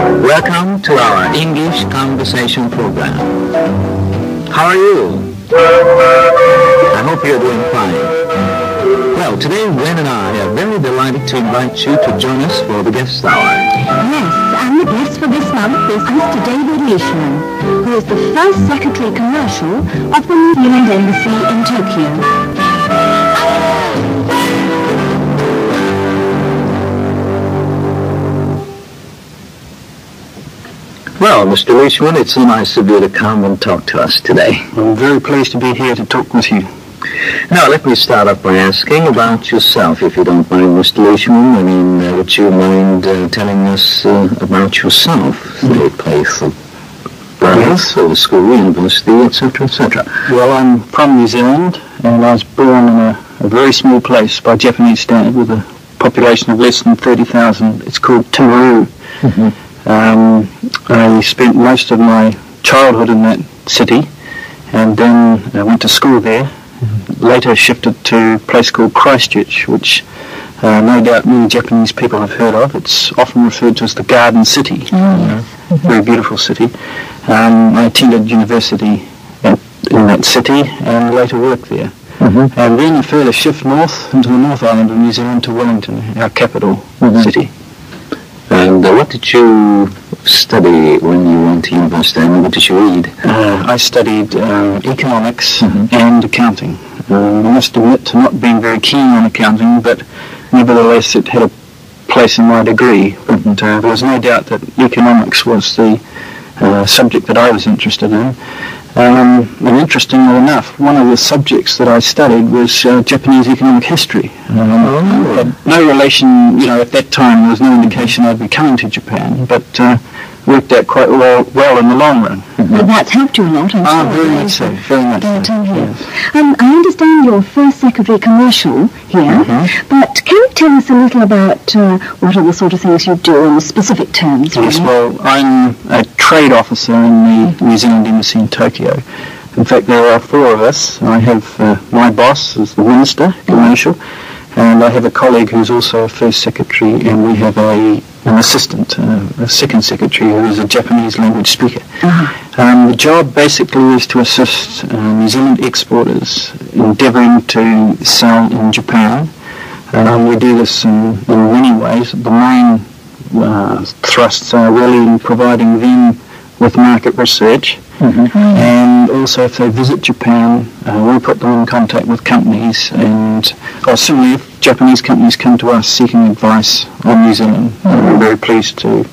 Welcome to our English conversation program. How are you? I hope you're doing fine. Well, today Gwen and I are very delighted to invite you to join us for the guest hour. Yes, and the guest for this month is Mr. David Leishman, who is the first secretary commercial of the New Zealand Embassy in Tokyo. Well, Mr. Leishman, it's so nice of you to come and talk to us today. I'm very pleased to be here to talk with you. Now, let me start off by asking about yourself, if you don't mind, Mr. Leishman. I mean, would you mind telling us about yourself, the place of birth, or school, university, etc., etc.? Well, I'm from New Zealand, and I was born in a very small place by Japanese standard with a population of less than 30,000. It's called Timaru. Mm-hmm. I spent most of my childhood in that city, and then I went to school there. Later shifted to a place called Christchurch, which no doubt many Japanese people have heard of. It's often referred to as the Garden City. Very beautiful city. I attended university in that city and later worked there. Mm-hmm. And then a further shift north into the North Island of New Zealand to Wellington, our capital city. And what did you study when you went to university? And what did you read? I studied economics and accounting. I must admit to not being very keen on accounting, but nevertheless it had a place in my degree. But there was no doubt that economics was the subject that I was interested in. And interestingly enough, one of the subjects that I studied was Japanese economic history. Had no relation, at that time there was no indication I'd be coming to Japan, but worked out quite well in the long run. But that's helped you a lot, I'm sure. Very much so, very much so. Yes. I understand you're first secretary commercial here, but can you tell us a little about what are the sort of things you do in specific terms? Yes, well, I'm a trade officer in the New Zealand Embassy in Tokyo. In fact, there are four of us. I have my boss is the Minister, Commercial, and I have a colleague who's also a first secretary, and we have an assistant, a second secretary, who is a Japanese language speaker. The job basically is to assist New Zealand exporters endeavouring to sell in Japan. We do this in many ways. The main thrusts are really in providing them with market research, and also if they visit Japan, we put them in contact with companies, and similarly if Japanese companies come to us seeking advice on New Zealand, we're very pleased to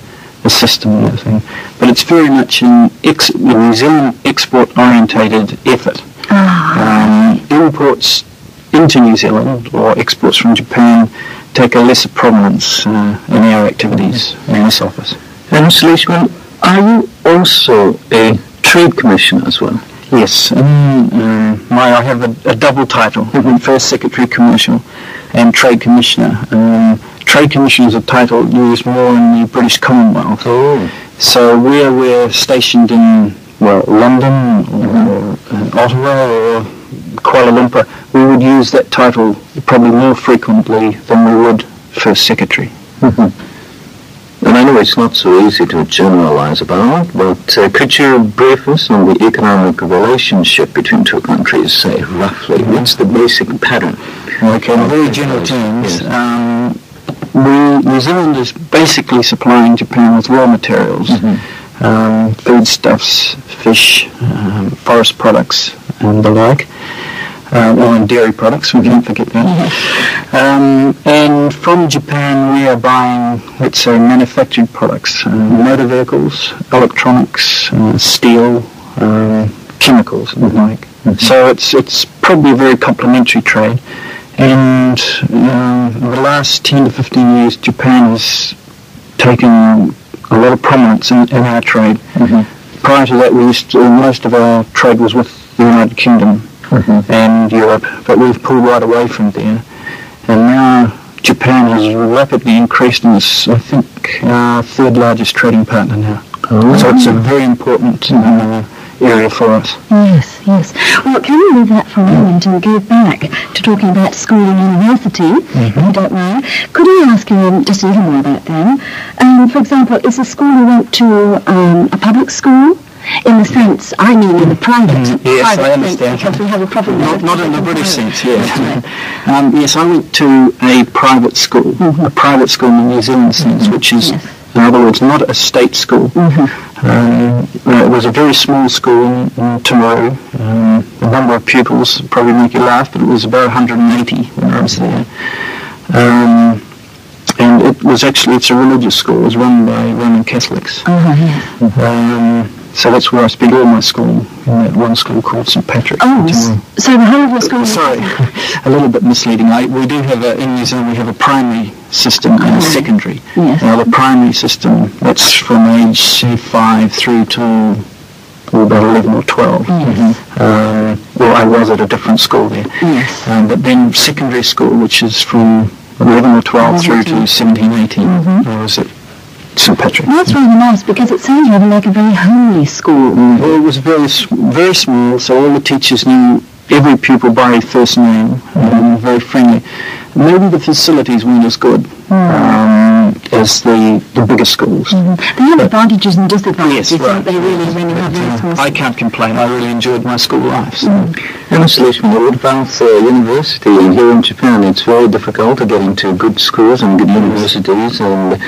assist them in that thing. But it's very much a New Zealand export-orientated effort. Imports into New Zealand or exports from Japan take a lesser prominence in our activities in this office. And Mr. Leishman, are you also a trade commissioner as well? Yes, I have a double title, First Secretary Commercial and Trade Commissioner. Trade Commissioner is a title used more in the British Commonwealth. So where we're stationed in, London or Ottawa or Kuala Lumpur, we would use that title probably more frequently than we would First Secretary. And I know it's not so easy to generalize about, but could you brief us on the economic relationship between two countries, say, roughly? What's the basic pattern? Okay, in very general terms, New Zealand is basically supplying Japan with raw materials, foodstuffs, fish, forest products, and the like. And dairy products, we can't forget that. And from Japan we are buying, let's say, manufactured products, motor vehicles, electronics, steel, chemicals and the like. So it's probably a very complementary trade. And in the last 10 to 15 years, Japan has taken a lot of prominence in our trade. Prior to that, most of our trade was with the United Kingdom and Europe, but we've pulled right away from there. And now Japan has rapidly increased and is, I think, our third largest trading partner now. So it's a very important area for us. Yes, yes. Well, can we leave that for a moment and go back to talking about school and university, if you don't mind? Could I ask you just a little more about them? For example, is the school you went to a public school? In the sense, I mean in the private. Yes, private I understand. Sense, because we have a problem. Not in the British sense, yes. Yes, I went to a private school, a private school in the New Zealand sense, which is, in other words, not a state school. It was a very small school in Timaru. The number of pupils probably make you laugh, but it was about 180 when I was there. And it's a religious school. It was run by Roman Catholics. So that's where I spent all my school, in that one school called St Patrick. So the whole of your school... Sorry, a little bit misleading. We do have, in New Zealand, we have a primary system and a secondary. Yes. Now, the primary system, that's from age 5 through to about 11 or 12. Well, I was at a different school there. Yes. But then secondary school, which is from 11 or 12 through to 17, 18, I was at St Patrick. That's really nice, because it sounds rather like a very homely school. Well, it was very small, so all the teachers knew every pupil by first name, very friendly. Maybe the facilities weren't as good as the bigger schools. They have advantages and disadvantages, Yes, right. don't they, really, when you have very small I can't complain. I really enjoyed my school life. So. And Mr. Leishman, what about university here in Japan? It's very difficult to get into good schools and good universities, and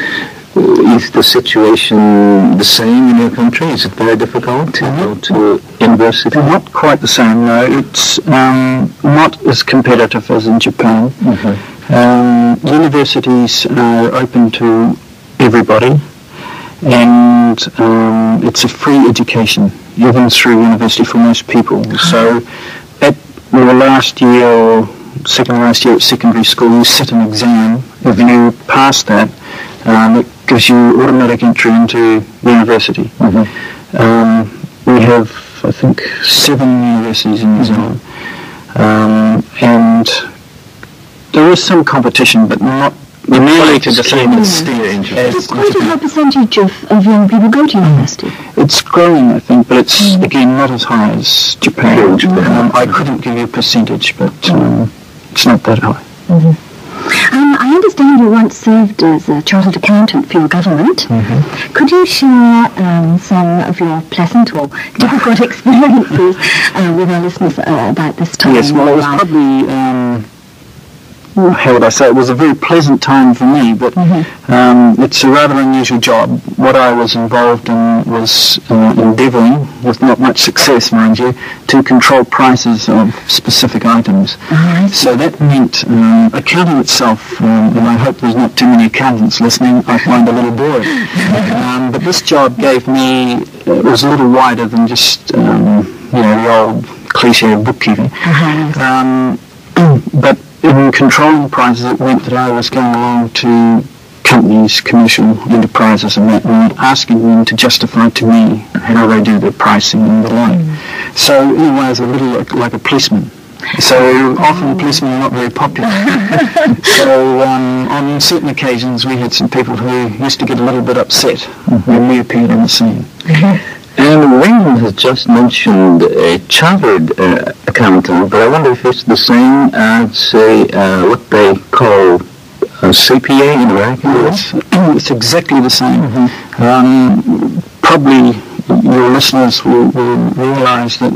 is the situation the same in your country? Is it very difficult to go to university? Not quite the same, no. It's not as competitive as in Japan. Universities are open to everybody, and it's a free education, even through university for most people. So at your last year or second last year at secondary school, you sit an exam. If you pass that, it gives you automatic entry into university. We have, I think, 7 universities in New Zealand, and there is some competition, but not nearly to the same extent. Quite a high percentage of young people go to university. It's growing, I think, but it's, again, not as high as Japan. I couldn't give you a percentage, but it's not that high. I understand you once served as a chartered accountant for your government. Could you share some of your pleasant or difficult experiences with our listeners about this time? Yes, well, it was probably, how would I say, it was a very pleasant time for me, but it's a rather unusual job. What I was involved in was endeavouring, with not much success, mind you, to control prices of specific items. So that meant accounting itself, and I hope there's not too many accountants listening, I find a little boring. But this job gave me, it was a little wider than just, the old cliche of bookkeeping. But in controlling prices, it meant that I was going along to companies, commercial enterprises and that, and asking them to justify to me how they do their pricing and the like. So in a way, I was a little like a policeman. So often policemen are not very popular. So on certain occasions, we had some people who used to get a little bit upset when we appeared on the scene. And Wayne has just mentioned a chartered accountant, but I wonder if it's the same as, say, what they call a CPA in America? It's exactly the same. Probably your listeners will realise that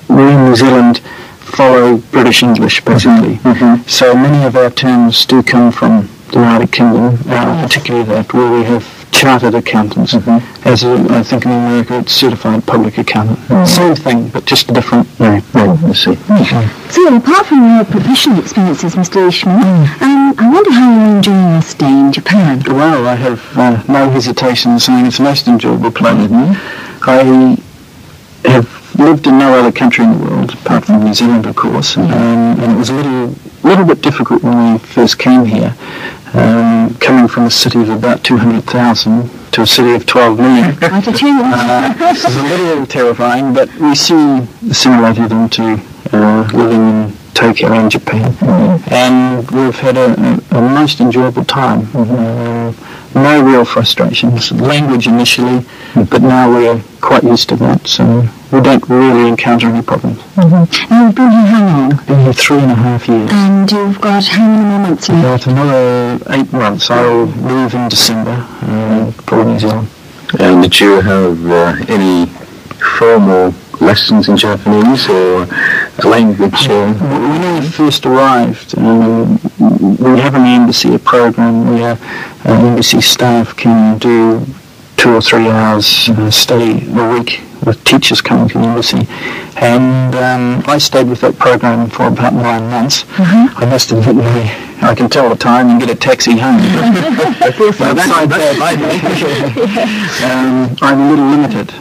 we in New Zealand follow British English, basically. So many of our terms do come from the United Kingdom, particularly that, where we have chartered accountants. As I think in America it's certified public accountant. Same thing, but just a different name. So apart from your professional experiences, Mr. Leishman, I wonder how you're enjoying your stay in Japan. Well, I have no hesitation in saying it's the most enjoyable place. I have lived in no other country in the world, apart from New Zealand, of course, and it was a little bit difficult when we first came here. Coming from a city of about 200,000 to a city of 12 million. This is a little terrifying, but we see the similarity then to living in Tokyo and Japan. And we've had a most enjoyable time. No real frustrations. Language initially, but now we're quite used to that, so we don't really encounter any problems. Mm-hmm. And you've been here how long? Been here 3.5 years. And you've got how many more months left? Got another 8 months. I'll move in December for New Zealand. And did you have any formal lessons in Japanese or language? When I first arrived, we have in the embassy a program where embassy staff can do 2 or 3 hours study a week with teachers coming to the embassy. And I stayed with that program for about 9 months. I must admit, I can tell the time and get a taxi home. I'm a little limited.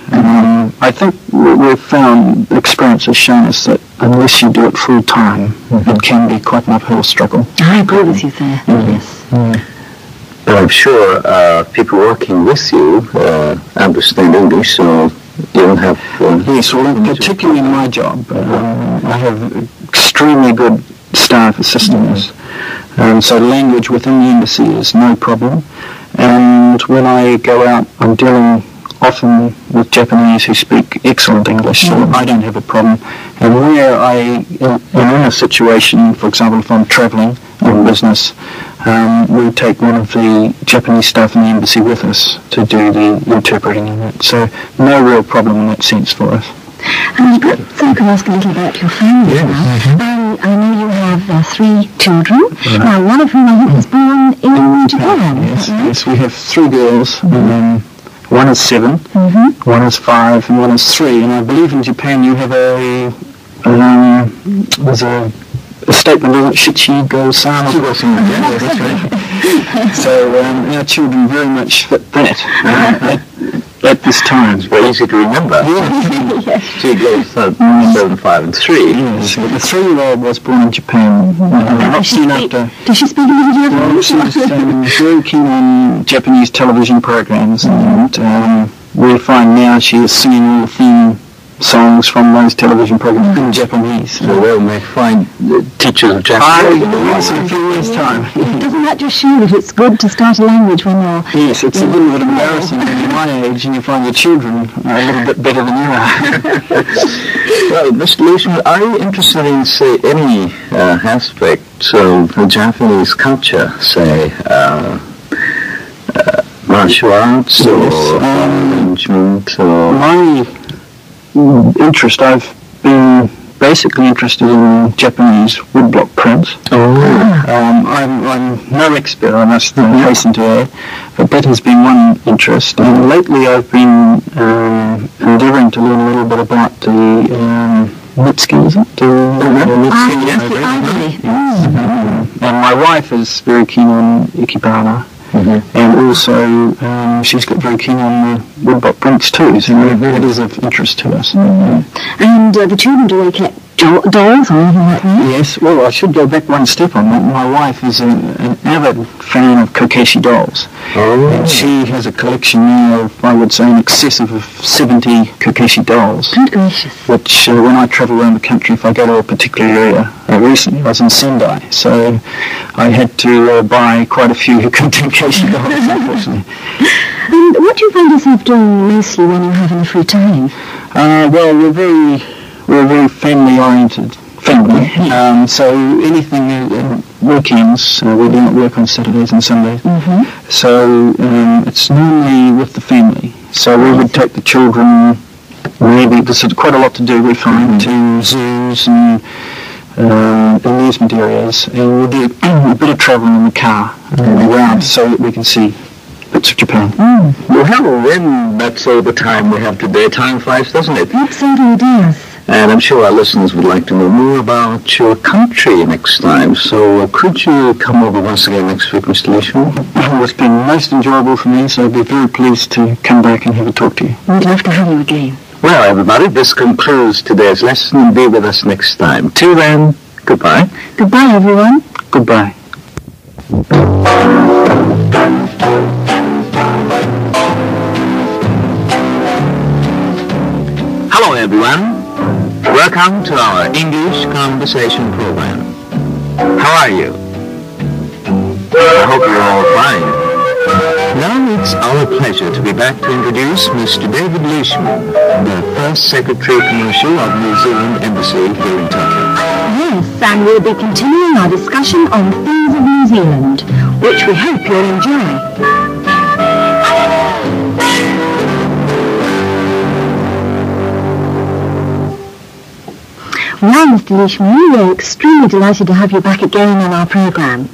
I think we've found, experience has shown us that unless you do it full time, it can be quite an uphill struggle. I agree with you there, yes. But I'm sure people working with you understand English, so you don't have... yes, well, particularly in my job, I have extremely good staff assisting us. So language within the embassy is no problem. And when I go out, I'm dealing often with Japanese who speak excellent English, so I don't have a problem. And where I am in a situation, for example, if I'm travelling on business, we take one of the Japanese staff in the embassy with us to do the interpreting in it. So no real problem in that sense for us. So I could ask a little about your family now. I know you have 3 children. Now, one of whom I think was born in Japan. Yes, we have 3 girls. One is 7, one is 5, and one is 3. And I believe in Japan you have there's a statement, isn't it? Shichi-go-san. So our children very much fit that at this time. It's very easy to remember. Yes. 2 girls, 7, 5, and 3. Yes, but the 3-year-old was born in Japan. Not soon after. Does she speak a little Japanese? Well, she's very keen on Japanese television programs, and we find now she is singing all the theme songs from those television programs in Japanese. So we may find teachers of Japanese. Yes, in a few years' time. Doesn't that just show that it's good to start a language when you're... Yes, it's a little bit embarrassing when you're my age and you find your children are a little bit better than you are. Well, Mr. Leishman, are you interested in, say, any aspect of the Japanese culture, say, martial arts or arrangement or... My interest, I've been basically interested in Japanese woodblock prints. I'm no expert, I must hasten to add, but that has been one interest. And lately I've been endeavouring to learn a little bit about the Mitsuki, is it? And my wife is very keen on ikebana. And also she's got very keen on the woodblock prints too, so it is of interest to us. And the children, do they collect dolls or anything like that? Yes, well, I should go back one step on that. My wife is an avid fan of kokeshi dolls. And she has a collection now of, I would say, in excess of 70 kokeshi dolls. Good gracious. Which, when I travel around the country, if I go to a particular area, recently I was in Sendai, so I had to buy quite a few kokeshi dolls, unfortunately. And what do you find yourself doing mostly when you're having free time? Well, we're very family-oriented family, so anything weekends, we do not work on Saturdays and Sundays, so it's normally with the family. So we would take the children, maybe there's quite a lot to do, we find, to zoos and amusement areas, and we'll do a bit of travelling in the car around so that we can see bits of Japan. Well, hello, then that's all the time we have today. Time flies, doesn't it? Absolutely does. And I'm sure our listeners would like to know more about your country next time. So could you come over once again next week, Mr. Leishman? Well, it's been most enjoyable for me, so I'd be very pleased to come back and have a talk to you. We'd love to have you again. Well, everybody, this concludes today's lesson. Be with us next time. Till then, goodbye. Goodbye, everyone. Goodbye. Hello, everyone. Welcome to our English conversation program. How are you? I hope you're all fine. Now it's our pleasure to be back to introduce Mr. David Leishman, the first Secretary Commercial of New Zealand Embassy here in Tokyo. Yes, and we'll be continuing our discussion on things of New Zealand, which we hope you'll enjoy. Well, Mr. Leishman, we're extremely delighted to have you back again on our programme.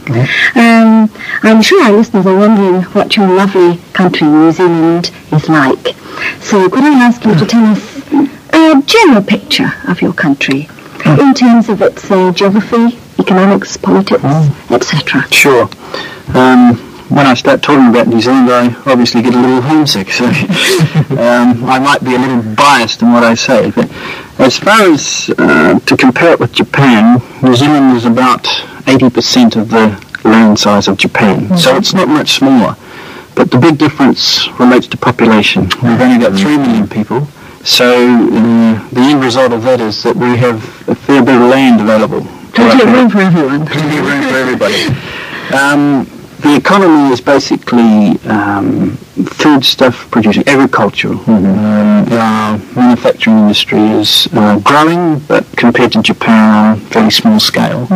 I'm sure our listeners are wondering what your lovely country, New Zealand, is like. So could I ask you to tell us a general picture of your country in terms of its geography, economics, politics, etc.? Sure. When I start talking about New Zealand, I obviously get a little homesick, so I might be a little biased in what I say. But as far as to compare it with Japan, New Zealand is about 80% of the land size of Japan, so it's not much smaller. But the big difference relates to population. We've only got 3 million people, so the end result of that is that we have a fair bit of land available. Plenty of room for everyone. Plenty of room for everybody. The economy is basically foodstuff producing, agricultural. Our manufacturing industry is growing, but compared to Japan, very small scale.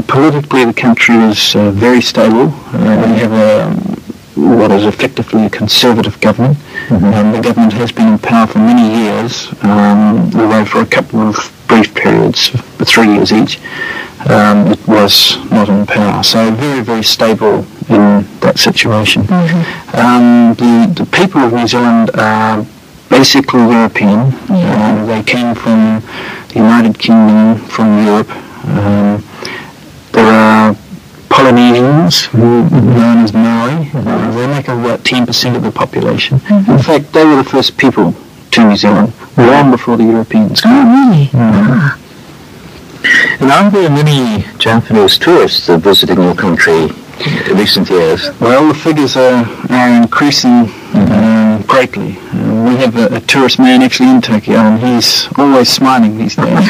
Politically, the country is very stable. We have what is effectively a conservative government. The government has been in power for many years, although for a couple of brief periods, 3 years each. It was not in power, so very, very stable in that situation. The people of New Zealand are basically European. They came from the United Kingdom, from Europe. There are Polynesians, known as Maori. They make up about 10% of the population. In fact, they were the first people to New Zealand, long before the Europeans came. Oh, really? And are there many Japanese tourists visiting your country in recent years? Well, the figures are increasing greatly. We have a tourist man actually in Tokyo, and he's always smiling these days.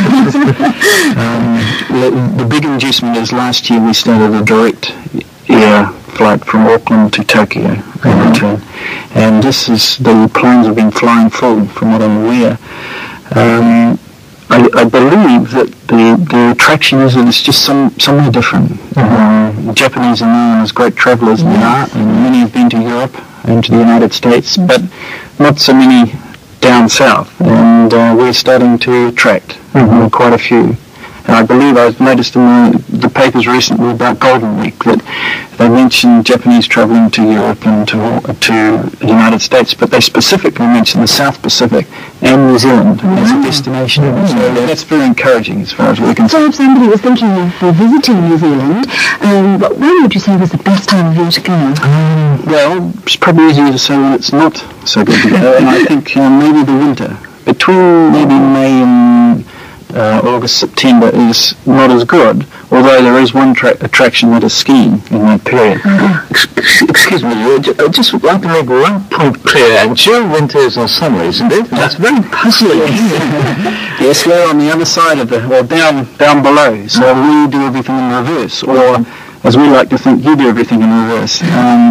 The big inducement is last year we started a direct air flight from Auckland to Tokyo in return. And the planes have been flying full, from what I'm aware. I believe that the attraction is that it's just somewhere different. Japanese are known as great travellers, they are, and many have been to Europe and to the United States, but not so many down south. And we're starting to attract quite a few. And I believe I've noticed in the papers recently about Golden Week that they mentioned Japanese travelling to Europe and to the United States, but they specifically mentioned the South Pacific and New Zealand as a destination. So that's very encouraging as far as we're concerned. So if somebody was thinking of visiting New Zealand, when would you say was the best time of year to go? Well, it's probably easier to say when it's not so good to go, and I think maybe the winter. Between maybe May and August, September is not as good, although there is one attraction that is skiing in that period. Excuse me, I just would like to make one point clear. And your winters or summers, isn't it? That's very puzzling. Yes, we're on the other side of down below, so we do everything in reverse, or as we like to think, you do everything in reverse.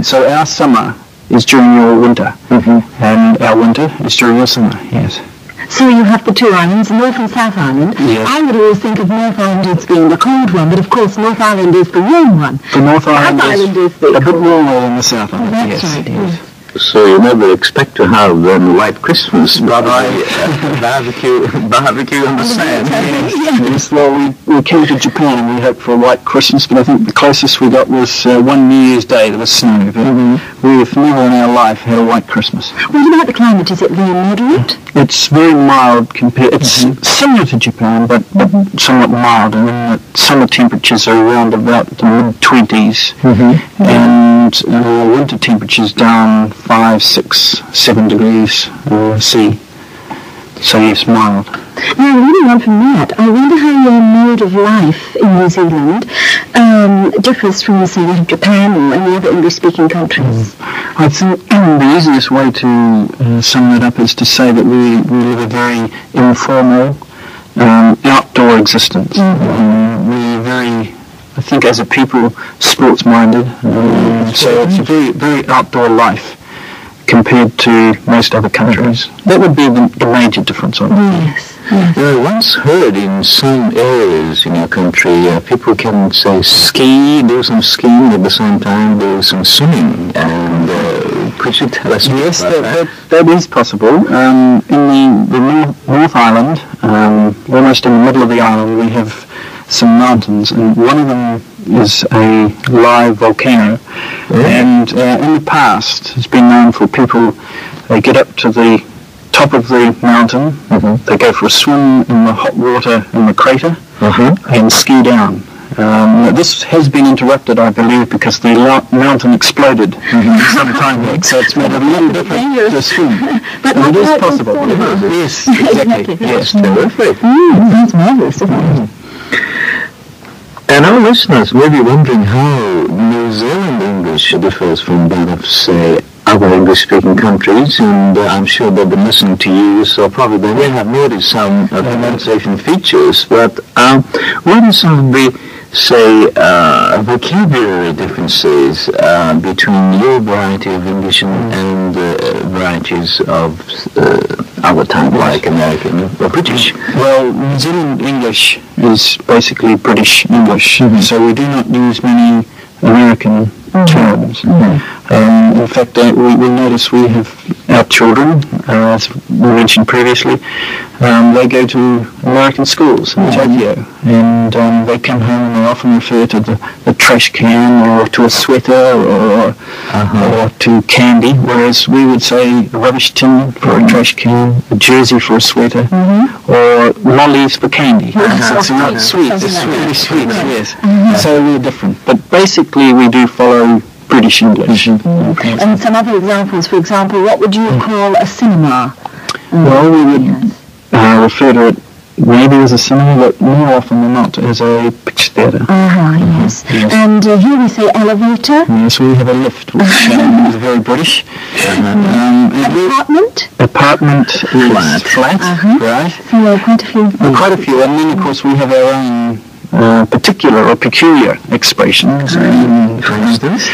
So our summer is during your winter, and our winter is during your summer, yes. So you have the two islands, North and South Island. Yes. I would always think of North Island as being the cold one, but of course North Island is the warm one. The North Island is the a bit warmer than the South Island. That's yes, right. yes. So you never expect to have White Christmas, but barbecue on the sand. Yes, well, we came to Japan and we hoped for a white Christmas, but I think the closest we got was one New Year's Day. There was snow, but we've never in our life had a white Christmas. What about the climate? Is it very moderate? It's very mild compared. It's similar to Japan, but somewhat mild. And the summer temperatures are around about the mid-20s, and winter temperatures down 5, 6, 7 degrees C. So yes, mild. Now, moving on from that, I wonder how your mode of life in New Zealand differs from, say, that of Japan or any other English-speaking countries. I think the easiest way to sum that up is to say that we live a very informal, outdoor existence. We're very I think, as a people, sports-minded. So it's a very, very outdoor life compared to most other countries. That would be the major difference on it. Yes. Yes. I once heard in some areas in your country, people can say ski, do some skiing at the same time, do some swimming. And could you tell us Yes, about that? that is possible. In the North Island, almost in the middle of the island, we have some mountains, and one of them is a live volcano. And in the past, it's been known for people, they get up to the top of the mountain, they go for a swim in the hot water in the crater, and ski down. This has been interrupted, I believe, because the mountain exploded some time back, so it's made it a little different to swim. But it is possible. Yes, exactly. Yes, Terrific. That's marvellous, isn't it? And our listeners may be wondering how New Zealand English differs from that of, say, other English-speaking countries, and I'm sure they've been listening to you, so probably they may have noticed some pronunciation features, but what are some of the, say, vocabulary differences between your variety of English and varieties of our tongue, like American or British? Well, New Zealand English is basically British English, so we do not use many American terms. In fact, we notice we have our children, as we mentioned previously, they go to American schools in Tokyo, and they come home and they often refer to the trash can or to a sweater or to candy, whereas we would say a rubbish tin for a trash can, a jersey for a sweater, or lollies for candy. So it's not sweet, it's really sweet, yes. So we're different, but basically we do follow British English. And some other examples, for example, what would you call a cinema? Well, we would refer to it maybe as a cinema, but more often than not as a picture theatre. Yes. And here we say elevator. Yes, we have a lift, which is very British. Apartment? Apartment is flat, right? So quite a few. Quite a few, and then of course we have our own particular or peculiar expressions. For instance,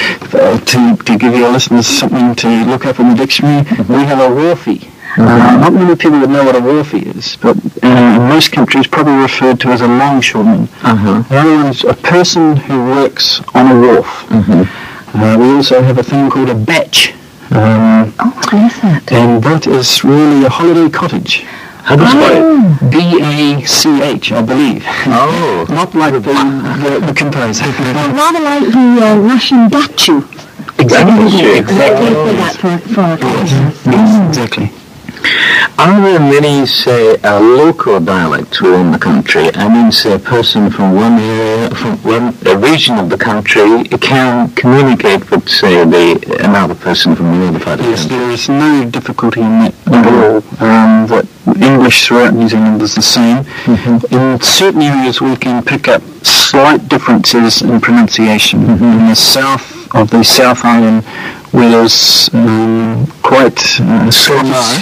to give your listeners something to look up in the dictionary, we have a wharfie. Not many people would know what a wharfie is, but in most countries probably referred to as a longshoreman. In other words, a person who works on a wharf. We also have a thing called a batch. What is that? And that is really a holiday cottage. How do you spell it? B-A-C-H, I believe. Oh. Not like the composer. Rather like the Russian dachu. Exactly. Exactly. Are there many, say, local dialects within the country? I mean, say, a person from one area, from a region of the country can communicate with, say, another person from another part of the country. There is no difficulty in that at all. That English throughout New Zealand is the same. In certain areas we can pick up slight differences in pronunciation. In the south of the South Island, where there's quite strong R,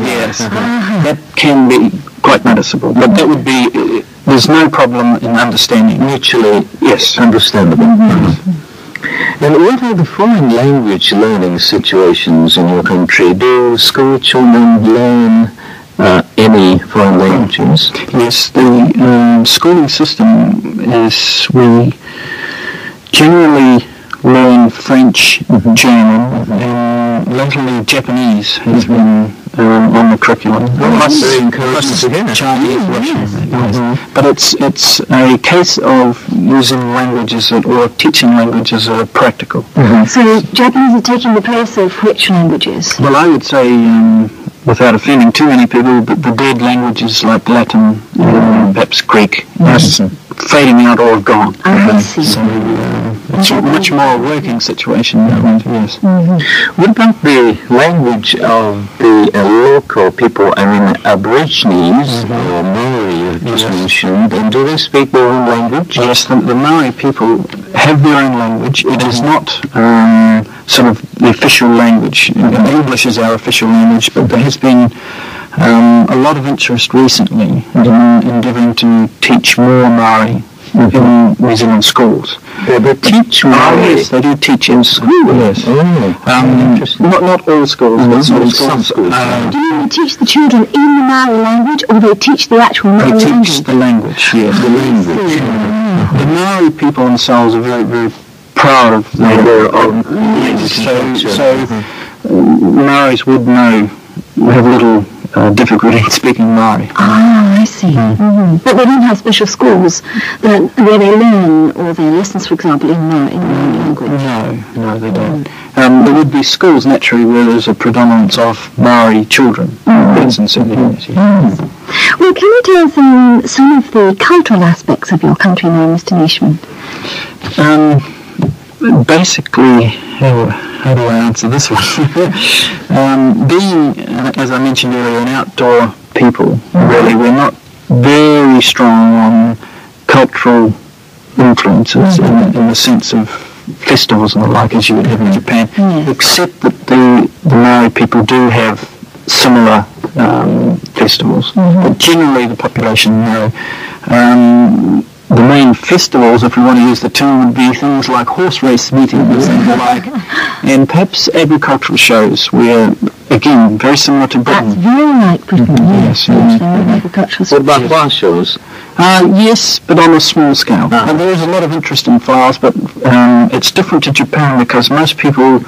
yes. That can be quite noticeable, but that would be, there's no problem in understanding. Mutually, yes, understandable. And what are the foreign language learning situations in your country? Do school children learn any foreign languages? Yes, the schooling system is, we generally learn French, German, and latterly Japanese has been on the curriculum. Very encouraging to hear. Chinese, Russian. But it's a case of using languages or teaching languages that are practical. So Japanese are taking the place of which languages? Well, I would say, without offending too many people, but the dead languages like Latin, perhaps Greek, fading out or have gone. I see. So it's a much more working situation now, yes. What about the language of the local people, I mean Aborigines or Maori you just mentioned, and do they speak their own language? Yes, the Maori people have their own language. It is not sort of the official language. English is our official language, but there has been a lot of interest recently in endeavouring to teach more Maori in New Zealand schools. They teach Maori? Yes, they do teach in school. Yes. Not all schools, but some schools. Do you mean they teach the children in the Maori language, or they teach the actual Maori language? They teach the language, yes. The language. The Maori people themselves are very, very proud of their own language. So Maoris would have little difficulty in speaking Maori. Ah, I see. But they don't have special schools where they learn all their lessons, for example, in Maori language. No, they don't. There would be schools, naturally, where there's a predominance of Maori children. That's in certain areas, yes. Well, can you tell us some of the cultural aspects of your country now, Mr. Leishman? Basically, how do I answer this one? Being, as I mentioned earlier, an outdoor people, really, we're not very strong on cultural influences in the sense of festivals and the like as you would have in Japan, except that the Maori people do have similar festivals. But generally the population, the main festivals, if we want to use the term, would be things like horse race meetings and the like, and perhaps agricultural shows where, again, very similar to Britain. That's very like Britain, yes. Agricultural What about flower shows? Yes, but on a small scale. And there is a lot of interest in flowers, but it's different to Japan because most people,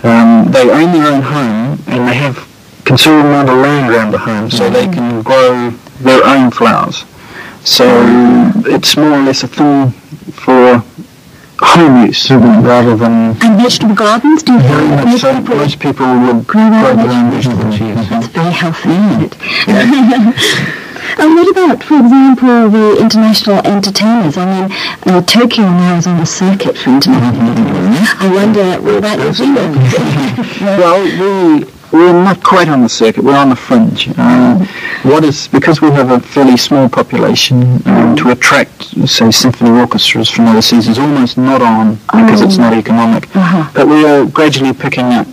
they own their own home and they have considerable amount of land around the home, so they can grow their own flowers. So it's more or less a thing for home use rather than... And vegetable gardens, do you have? So most people will grow their own vegetables, yes. That's very healthy, isn't it? And what about, for example, the international entertainers? I mean, Tokyo now is on the circuit for international entertainers. I wonder, will that be Zealand? Well, we're not quite on the circuit, we're on the fringe. Because we have a fairly small population, to attract, say, symphony orchestras from overseas is almost not on because it's not economic. But we are gradually picking up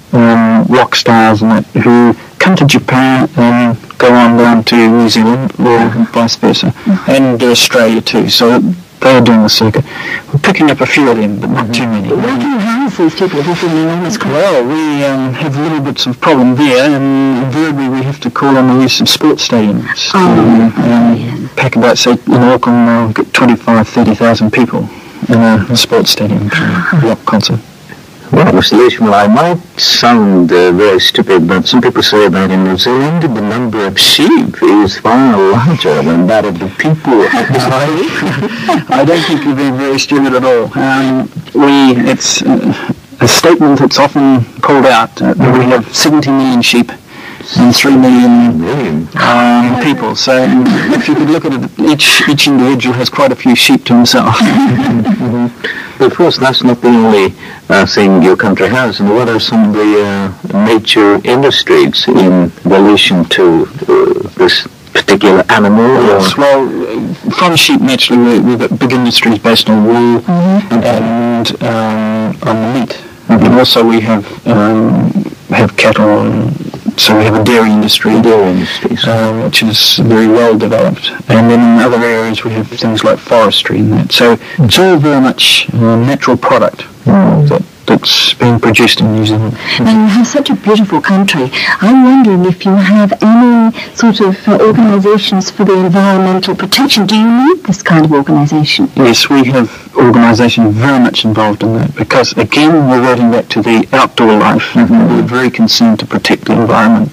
rock stars and that who come to Japan and go on down to New Zealand or vice versa, and Australia too. So they're doing the circuit. We're picking up a few of them, but not too many. Where do you house these people who have an enormous crowd? Well, we have little bits of problem there, and invariably we have to call on the use of sports stadiums. Pack about, say, in Auckland, we'll get 25,000-30,000 people in a sports stadium for a rock concert. Well, Mr. Leishman, I might sound very stupid, but some people say that in New Zealand the number of sheep is far larger than that of the people of this island. I don't think you're being very stupid at all. It's a statement that's often called out that we have 70 million sheep and 3 million people. So if you could look at it, each individual has quite a few sheep to himself. But of course, that's not the only thing your country has. And what are some of the major industries in relation to this particular animal? Yes, well, from sheep, naturally, we've got big industries based on wool and on meat. But also we have cattle, so we have a dairy industry, which is very well developed. And then in other areas we have things like forestry and that. So it's all very much natural product that's being produced in New Zealand. Now you have such a beautiful country. I'm wondering if you have any sort of organisations for the environmental protection. Do you need this kind of organisation? Yes, we have organisations very much involved in that because, again, reverting back to the outdoor life, we're very concerned to protect the environment.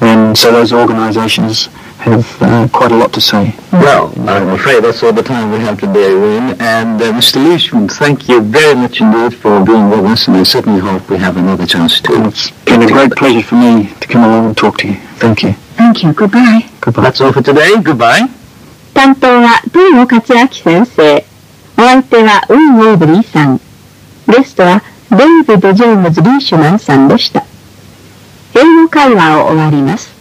And so those organisations have quite a lot to say. Well, I'm afraid that's all the time we have today, Wayne. And Mr. Leishman, thank you very much indeed for being with us, and I certainly hope we have another chance to. It's been a great pleasure for me to come along and talk to you. Thank you. Thank you. Goodbye. Goodbye. That's all for today. Goodbye. 担当は東後勝明先生。お相手はウン・オーブリーさん。ゲストはデイビッド・ジェームズ・リーシュマンさんでした。英語会話を終わります。